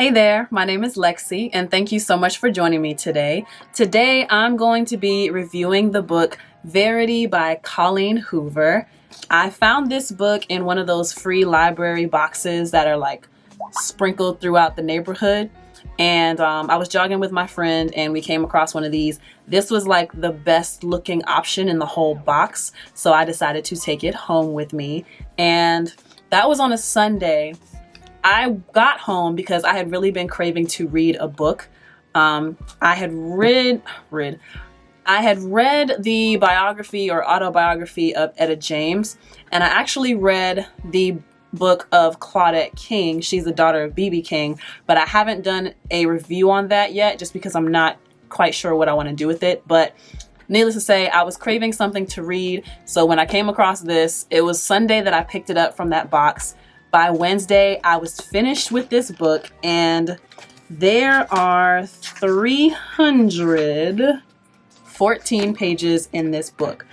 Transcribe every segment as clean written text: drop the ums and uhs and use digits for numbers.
Hey there, my name is LexC, and thank you so much for joining me today. Today I'm going to be reviewing the book Verity by Colleen Hoover. I found this book in one of those free library boxes that are like sprinkled throughout the neighborhood. And I was jogging with my friend and we came across one of these. This was like the best looking option in the whole box, so I decided to take it home with me. And that was on a Sunday. I got home because I had really been craving to read a book. I had read the biography or autobiography of Etta James, and I actually read the book of Claudette King. She's the daughter of B.B. King, but I haven't done a review on that yet just because I'm not quite sure what I want to do with it. But needless to say, I was craving something to read, so when I came across this, it was Sunday that I picked it up from that box. By Wednesday, I was finished with this book, and there are 314 pages in this book.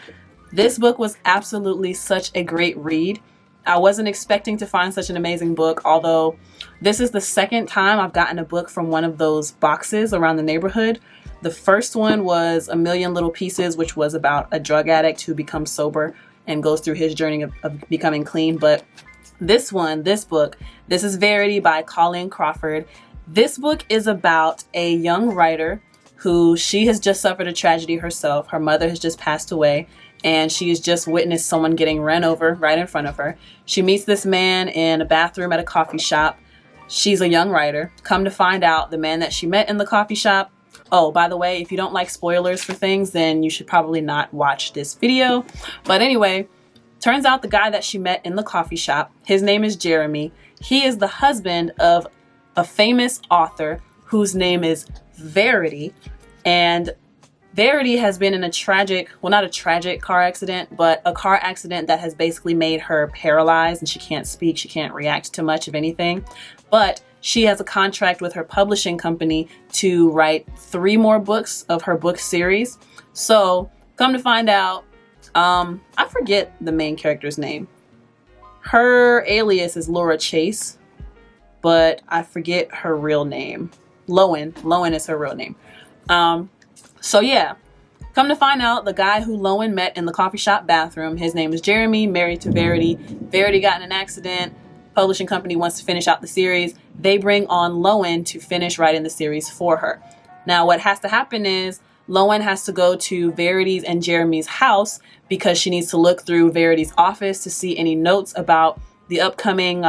This book was absolutely such a great read. I wasn't expecting to find such an amazing book, although this is the second time I've gotten a book from one of those boxes around the neighborhood. The first one was A Million Little Pieces, which was about a drug addict who becomes sober and goes through his journey of becoming clean. But this book, this is Verity by Colleen Crawford. This book is about a young writer who she has just suffered a tragedy herself. Her mother has just passed away, and she has just witnessed someone getting ran over right in front of her. She meets this man in a bathroom at a coffee shop. She's a young writer. Come to find out, the man that she met in the coffee shop. Oh, by the way, if you don't like spoilers for things, then you should probably not watch this video. But anyway, turns out the guy that she met in the coffee shop, his name is Jeremy. He is the husband of a famous author whose name is Verity. And Verity has been in a tragic, well, not a tragic car accident, but a car accident that has basically made her paralyzed and she can't speak, she can't react to much of anything. But she has a contract with her publishing company to write 3 more books of her book series. So come to find out, I forget the main character's name. Her alias is Laura Chase, but I forget her real name. Lowen is her real name. So yeah, come to find out, the guy who Lowen met in the coffee shop bathroom, his name is Jeremy, married to Verity. Verity got in an accident. Publishing company wants to finish out the series. They bring on Lowen to finish writing the series for her. Now what has to happen is Lowen has to go to Verity's and Jeremy's house because she needs to look through Verity's office to see any notes about the upcoming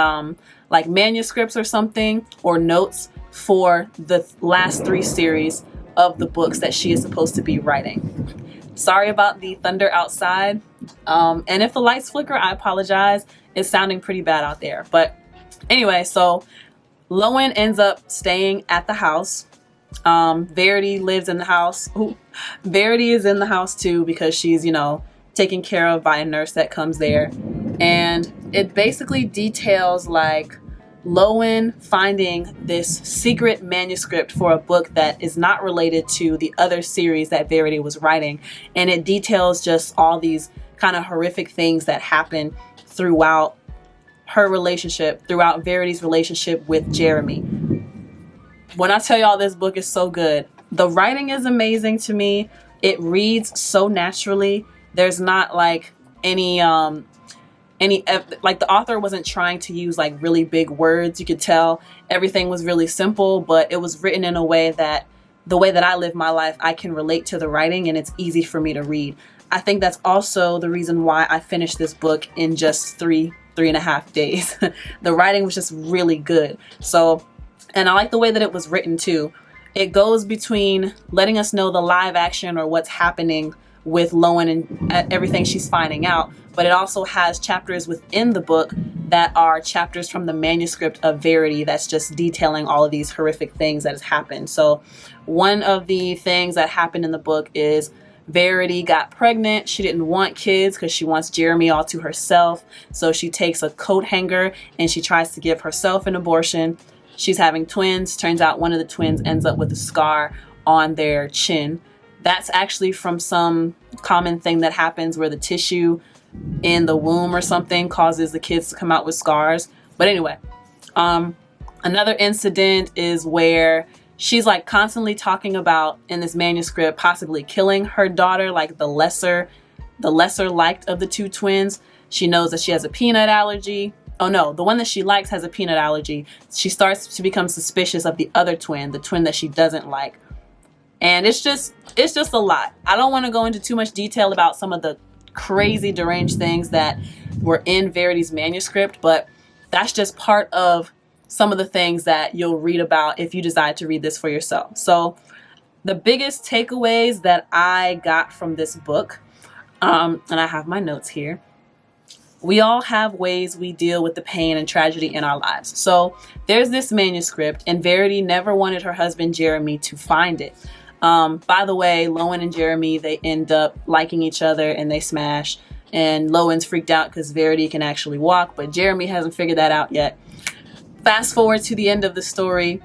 like manuscripts or something, or notes for the last 3 series of the books that she is supposed to be writing. Sorry about the thunder outside. And if the lights flicker, I apologize. It's sounding pretty bad out there. But anyway, so Lowen ends up staying at the house. Verity lives in the house. Ooh. Verity is in the house too because she's, taken care of by a nurse that comes there. And it basically details like Lowen finding this secret manuscript for a book that is not related to the other series that Verity was writing. And it details just all these kind of horrific things that happen throughout her relationship, throughout Verity's relationship with Jeremy. When I tell y'all this book is so good, the writing is amazing to me. It reads so naturally. There's not like any like the author wasn't trying to use like really big words. You could tell everything was really simple, but it was written in a way that the way that I live my life, I can relate to the writing and it's easy for me to read. I think that's also the reason why I finished this book in just 3.5 days. The writing was just really good. So, and I like the way that it was written too. It goes between letting us know the live action or what's happening with Lowen and everything she's finding out, but it also has chapters within the book that are chapters from the manuscript of Verity that's just detailing all of these horrific things that has happened. So one of the things that happened in the book is Verity got pregnant. She didn't want kids because she wants Jeremy all to herself. So she takes a coat hanger and she tries to give herself an abortion. She's having twins. Turns out one of the twins ends up with a scar on their chin. That's actually from some common thing that happens where the tissue in the womb or something causes the kids to come out with scars. But anyway, Another incident is where she's like constantly talking about in this manuscript possibly killing her daughter, like the lesser liked of the two twins. She knows that she has a peanut allergy. Oh no, the one that she likes has a peanut allergy. She starts to become suspicious of the other twin, the twin that she doesn't like. And it's just a lot. I don't want to go into too much detail about some of the crazy deranged things that were in Verity's manuscript, but that's just part of some of the things that you'll read about if you decide to read this for yourself. So the biggest takeaways that I got from this book, and I have my notes here. We all have ways we deal with the pain and tragedy in our lives. So there's this manuscript, and Verity never wanted her husband Jeremy to find it. By the way, Lowen and Jeremy, they end up liking each other and they smash. And Lowen's freaked out because Verity can actually walk, but Jeremy hasn't figured that out yet. Fast forward to the end of the story.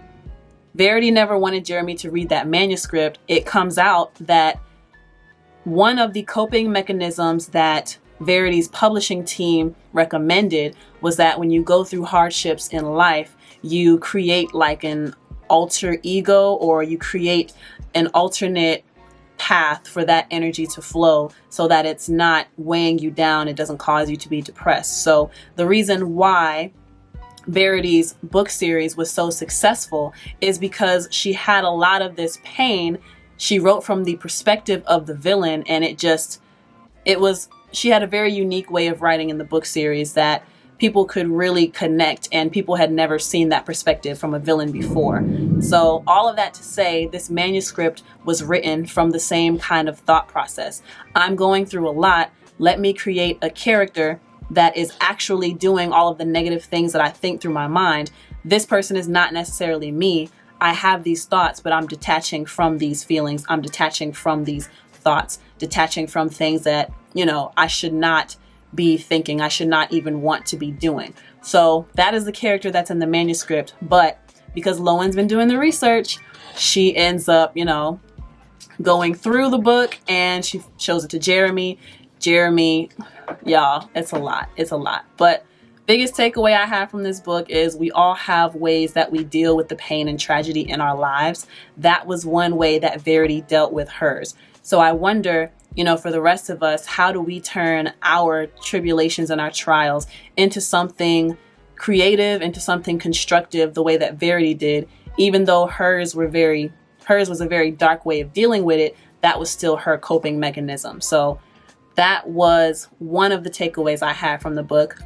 Verity never wanted Jeremy to read that manuscript. It comes out that one of the coping mechanisms that Verity's publishing team recommended was that when you go through hardships in life, you create like an alter ego, or you create an alternate path for that energy to flow so that it's not weighing you down. It doesn't cause you to be depressed. So the reason why Verity's book series was so successful is because she had a lot of this pain. She wrote from the perspective of the villain, and she had a very unique way of writing in the book series that people could really connect, and people had never seen that perspective from a villain before. So all of that to say, this manuscript was written from the same kind of thought process. I'm going through a lot. Let me create a character that is actually doing all of the negative things that I think through my mind. This person is not necessarily me. I have these thoughts, but I'm detaching from these feelings. I'm detaching from these thoughts, detaching from things that, I should not be thinking. I should not even want to be doing. So that is the character that's in the manuscript. But because Lowen's been doing the research, she ends up, going through the book, and she shows it to Jeremy. Jeremy, y'all, it's a lot. It's a lot. But biggest takeaway I have from this book is we all have ways that we deal with the pain and tragedy in our lives. That was one way that Verity dealt with hers. So I wonder, for the rest of us, how do we turn our tribulations and our trials into something creative, into something constructive, the way that Verity did? Even though hers was a very dark way of dealing with it, that was still her coping mechanism. So that was one of the takeaways I had from the book.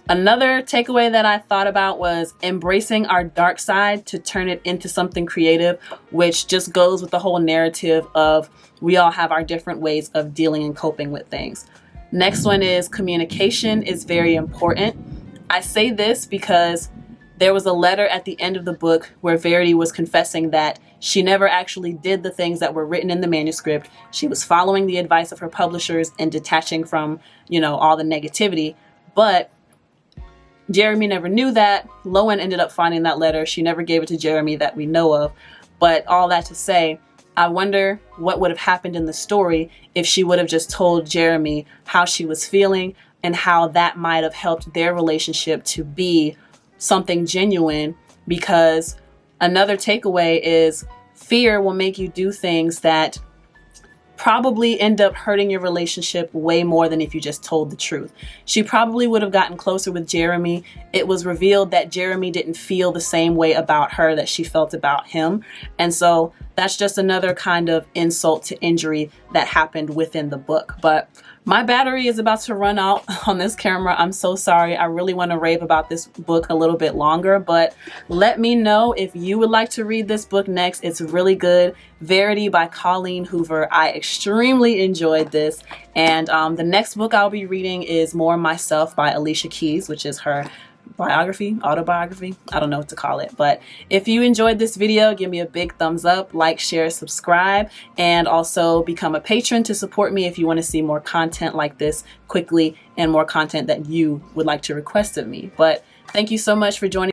Another takeaway that I thought about was embracing our dark side to turn it into something creative, which just goes with the whole narrative of we all have our different ways of dealing and coping with things. Next one is communication is very important. I say this because there was a letter at the end of the book where Verity was confessing that she never actually did the things that were written in the manuscript. She was following the advice of her publishers and detaching from, all the negativity. But Jeremy never knew that. Lowen ended up finding that letter. She never gave it to Jeremy that we know of. But all that to say, I wonder what would have happened in the story if she would have just told Jeremy how she was feeling and how that might have helped their relationship to be something genuine. Because another takeaway is fear will make you do things that probably end up hurting your relationship way more than if you just told the truth. She probably would have gotten closer with Jeremy. It was revealed that Jeremy didn't feel the same way about her that she felt about him. And so that's just another kind of insult to injury that happened within the book. But my battery is about to run out on this camera. I'm so sorry. I really want to rave about this book a little bit longer, but let me know if you would like to read this book next. It's really good. Verity by Colleen Hoover. I extremely enjoyed this. And the next book I'll be reading is More Myself by Alicia Keys, which is her autobiography. I don't know what to call it. But if you enjoyed this video, give me a big thumbs up, like, share, subscribe, and also become a patron to support me if you want to see more content like this quickly and more content that you would like to request of me. But thank you so much for joining